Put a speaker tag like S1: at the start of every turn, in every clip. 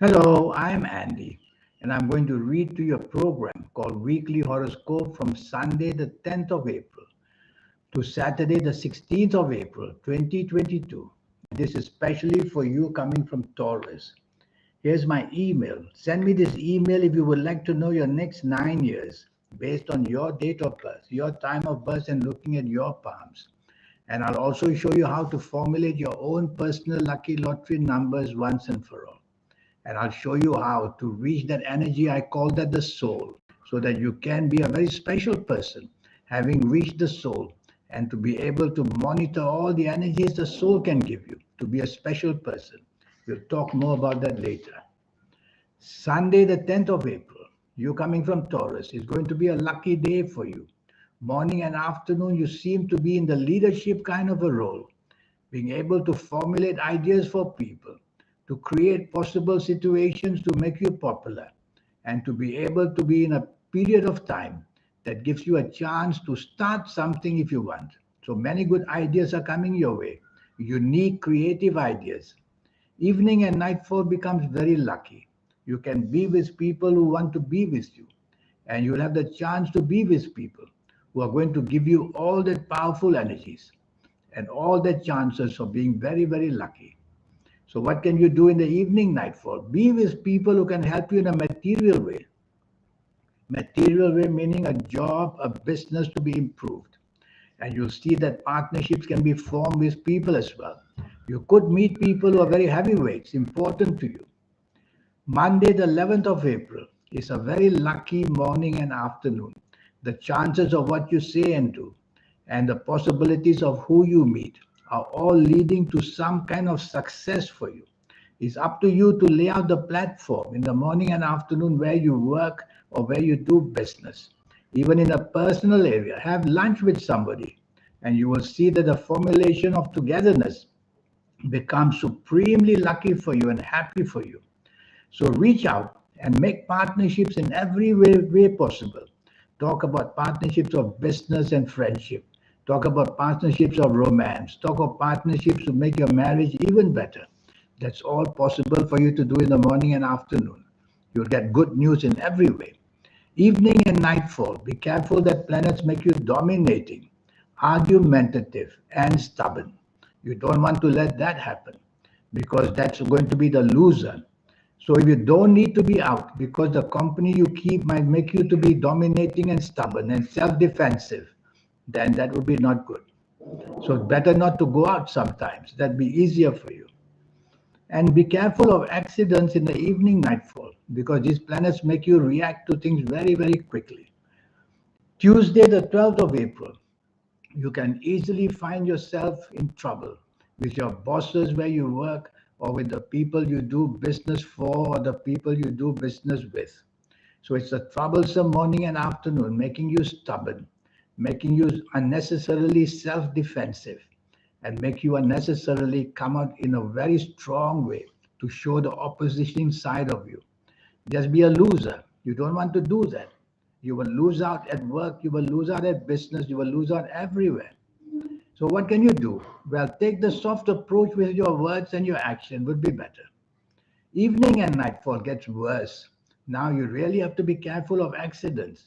S1: Hello, I'm Andy, and I'm going to read to you a program called Weekly Horoscope from Sunday, the 10th of April to Saturday, the 16th of April, 2022. This is especially for you coming from Taurus. Here's my email. Send me this email if you would like to know your next 9 years based on your date of birth, your time of birth, and looking at your palms. And I'll also show you how to formulate your own personal lucky lottery numbers once and for all. And I'll show you how to reach that energy. I call that the soul, so that you can be a very special person, having reached the soul, and to be able to monitor all the energies the soul can give you to be a special person. We'll talk more about that later. Sunday, the 10th of April, you coming from Taurus, is going to be a lucky day for you. Morning and afternoon, you seem to be in the leadership kind of a role, being able to formulate ideas for people, to create possible situations to make you popular, and to be able to be in a period of time that gives you a chance to start something if you want. So many good ideas are coming your way, unique, creative ideas. Evening and nightfall becomes very lucky. You can be with people who want to be with you, and you'll have the chance to be with people who are going to give you all that powerful energies and all the chances of being very, very lucky. So, what can you do in the evening nightfall? Be with people who can help you in a material way. Material way meaning a job, a business to be improved. And you'll see that partnerships can be formed with people as well. You could meet people who are very heavyweights, important to you. Monday, the 11th of April, is a very lucky morning and afternoon. The chances of what you say and do and the possibilities of who you meet are all leading to some kind of success for you. It's up to you to lay out the platform in the morning and afternoon where you work or where you do business. Even in a personal area, have lunch with somebody, and you will see that the formulation of togetherness becomes supremely lucky for you and happy for you. So reach out and make partnerships in every way possible. Talk about partnerships of business and friendship. Talk about partnerships of romance. Talk of partnerships to make your marriage even better. That's all possible for you to do in the morning and afternoon. You'll get good news in every way. Evening and nightfall, be careful that planets make you dominating, argumentative, and stubborn. You don't want to let that happen because that's going to be the loser. So if you don't need to be out because the company you keep might make you to be dominating and stubborn and self-defensive, then that would be not good. So better not to go out sometimes. That'd be easier for you. And be careful of accidents in the evening nightfall because these planets make you react to things very, very quickly. Tuesday, the 12th of April, you can easily find yourself in trouble with your bosses where you work or with the people you do business for or the people you do business with. So it's a troublesome morning and afternoon, making you stubborn, making you unnecessarily self defensive, and make you unnecessarily come out in a very strong way to show the opposition side of you. Just be a loser. You don't want to do that. You will lose out at work, you will lose out at business, you will lose out everywhere. So what can you do? Well, take the soft approach with your words and your action would be better. Evening and nightfall gets worse. Now you really have to be careful of accidents.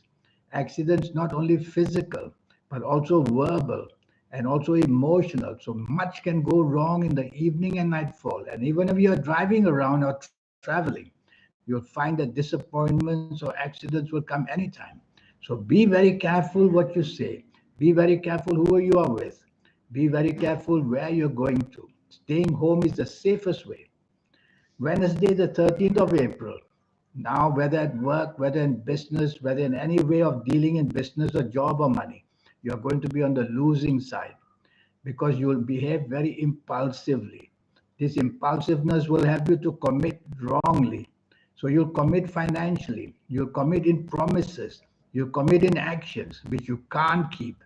S1: Accidents not only physical, but also verbal and also emotional. So much can go wrong in the evening and nightfall. And even if you're driving around or traveling, you'll find that disappointments or accidents will come anytime. So be very careful what you say. Be very careful who you are with. Be very careful where you're going to. Staying home is the safest way. Wednesday, the 13th of April. Now, whether at work, whether in business, whether in any way of dealing in business or job or money, you're going to be on the losing side because you will behave very impulsively. This impulsiveness will have you to commit wrongly. So you'll commit financially, you'll commit in promises, you'll commit in actions which you can't keep.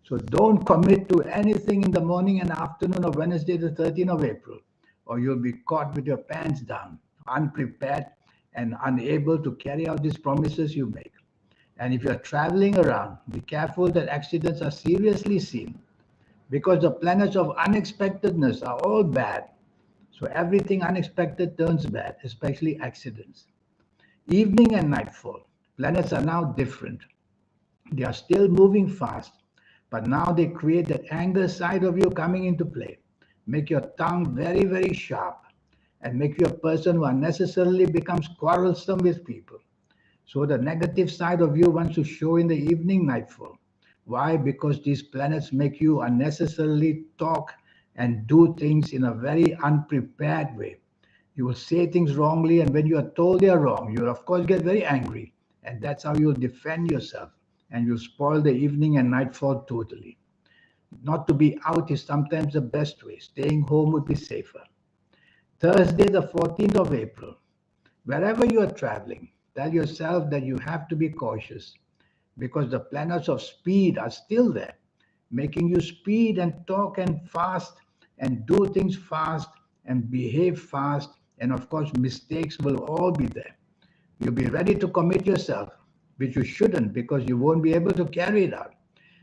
S1: So don't commit to anything in the morning and afternoon of Wednesday, the 13th of April, or you'll be caught with your pants down, unprepared, and unable to carry out these promises you make. And if you're traveling around, be careful that accidents are seriously seen because the planets of unexpectedness are all bad. So everything unexpected turns bad, especially accidents. Evening and nightfall. Planets are now different. They are still moving fast, but now they create that anger side of you coming into play. Make your tongue very, very sharp and make you a person who unnecessarily becomes quarrelsome with people. So the negative side of you wants to show in the evening nightfall. Why? Because these planets make you unnecessarily talk and do things in a very unprepared way. You will say things wrongly, and when you are told they are wrong, you will of course get very angry, and that's how you'll defend yourself, and you'll spoil the evening and nightfall totally. Not to be out is sometimes the best way. Staying home would be safer. Thursday, the 14th of April. Wherever you are traveling, tell yourself that you have to be cautious because the planets of speed are still there, making you speed and talk and fast and do things fast and behave fast. And of course, mistakes will all be there. You'll be ready to commit yourself, which you shouldn't because you won't be able to carry it out.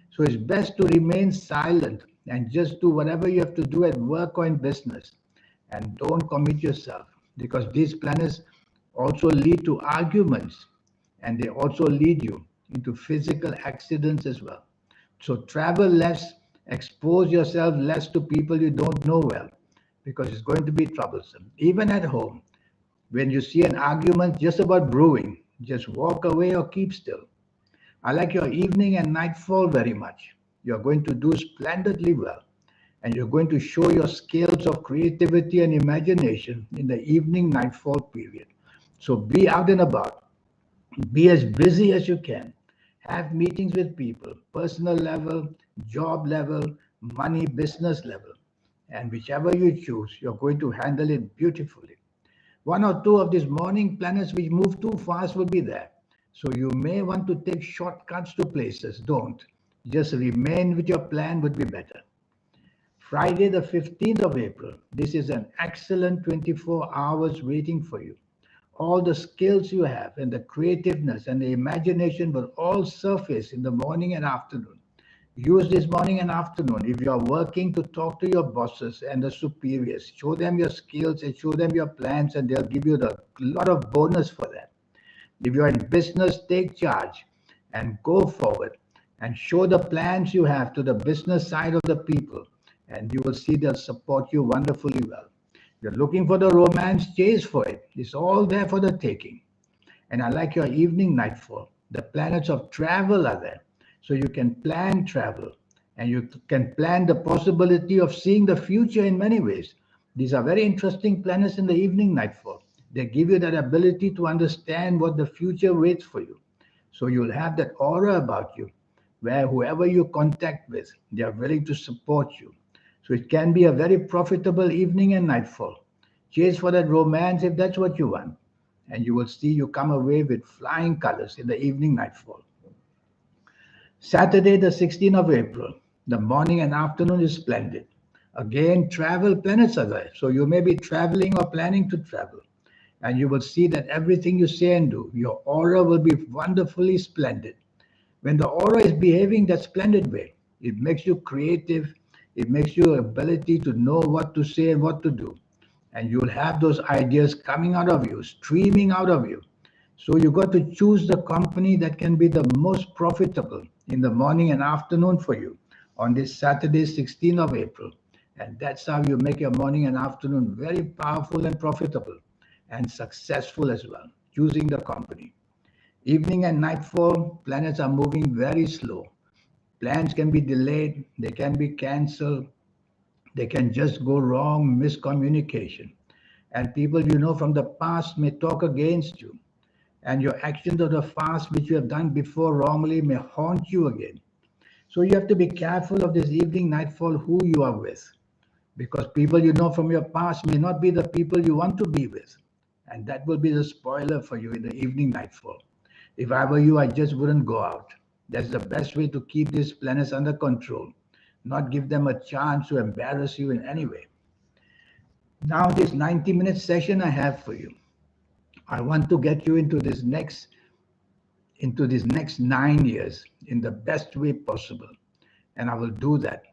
S1: So it's best to remain silent and just do whatever you have to do at work or in business. And don't commit yourself because these planets also lead to arguments and they also lead you into physical accidents as well. So travel less, expose yourself less to people you don't know well because it's going to be troublesome. Even at home, when you see an argument just about brewing, just walk away or keep still. I like your evening and nightfall very much. You're going to do splendidly well, and you're going to show your skills of creativity and imagination in the evening nightfall period. So be out and about, be as busy as you can, have meetings with people, personal level, job level, money, business level, and whichever you choose, you're going to handle it beautifully. One or two of these morning planets which move too fast will be there. So you may want to take shortcuts to places. Don't. Just remain with your plan would be better. Friday, the 15th of April. This is an excellent 24 hours waiting for you. All the skills you have and the creativeness and the imagination will all surface in the morning and afternoon. Use this morning and afternoon if you are working to talk to your bosses and the superiors. Show them your skills and show them your plans, and they'll give you a lot of bonus for that. If you're in business, take charge and go forward and show the plans you have to the business side of the people, and you will see they'll support you wonderfully well. You're looking for the romance, chase for it. It's all there for the taking. And I like your evening nightfall. The planets of travel are there. So you can plan travel and you can plan the possibility of seeing the future in many ways. These are very interesting planets in the evening nightfall. They give you that ability to understand what the future waits for you. So you'll have that aura about you where whoever you contact with, they are willing to support you. So it can be a very profitable evening and nightfall. Chase for that romance if that's what you want. And you will see you come away with flying colors in the evening nightfall. Saturday, the 16th of April. The morning and afternoon is splendid. Again, travel planets are there. So you may be traveling or planning to travel. And you will see that everything you say and do, your aura will be wonderfully splendid. When the aura is behaving that splendid way, it makes you creative. It makes you ability to know what to say and what to do. And you'll have those ideas coming out of you, streaming out of you. So you got to choose the company that can be the most profitable in the morning and afternoon for you on this Saturday, 16th of April. And that's how you make your morning and afternoon very powerful and profitable and successful as well, choosing the company. Evening and nightfall, planets are moving very slow. Plans can be delayed, they can be cancelled, they can just go wrong, miscommunication. And people you know from the past may talk against you. And your actions of the past, which you have done before wrongly, may haunt you again. So you have to be careful of this evening nightfall who you are with. Because people you know from your past may not be the people you want to be with. And that will be the spoiler for you in the evening nightfall. If I were you, I just wouldn't go out. That's the best way to keep these planets under control, not give them a chance to embarrass you in any way. Now, this 90-minute session I have for you, I want to get you into these next 9 years in the best way possible. And I will do that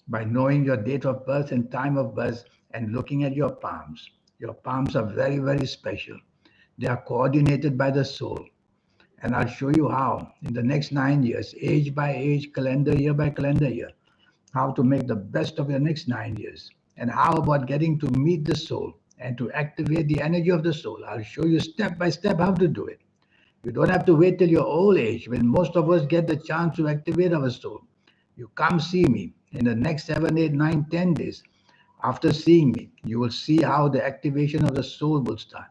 S1: by knowing your date of birth and time of birth and looking at your palms. Your palms are very, very special. They are coordinated by the soul. And I'll show you how in the next 9 years, age by age, calendar year by calendar year, how to make the best of your next 9 years. And how about getting to meet the soul and to activate the energy of the soul. I'll show you step by step how to do it. You don't have to wait till your old age when most of us get the chance to activate our soul. You come see me in the next 7, 8, 9, 10 days. After seeing me, you will see how the activation of the soul will start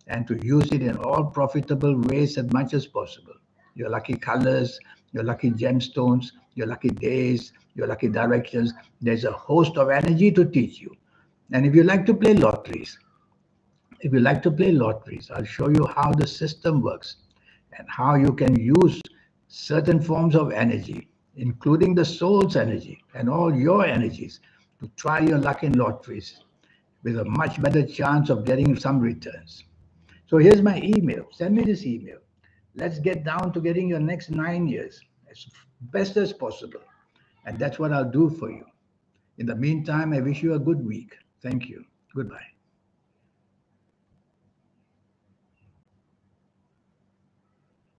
S1: and to use it in all profitable ways as much as possible. Your lucky colors, your lucky gemstones, your lucky days, your lucky directions. There's a host of energy to teach you. And if you like to play lotteries, I'll show you how the system works and how you can use certain forms of energy, including the soul's energy and all your energies, to try your luck in lotteries with a much better chance of getting some returns. So here's my email. Send me this email. Let's get down to getting your next 9 years as best as possible. And that's what I'll do for you. In the meantime, I wish you a good week. Thank you. Goodbye.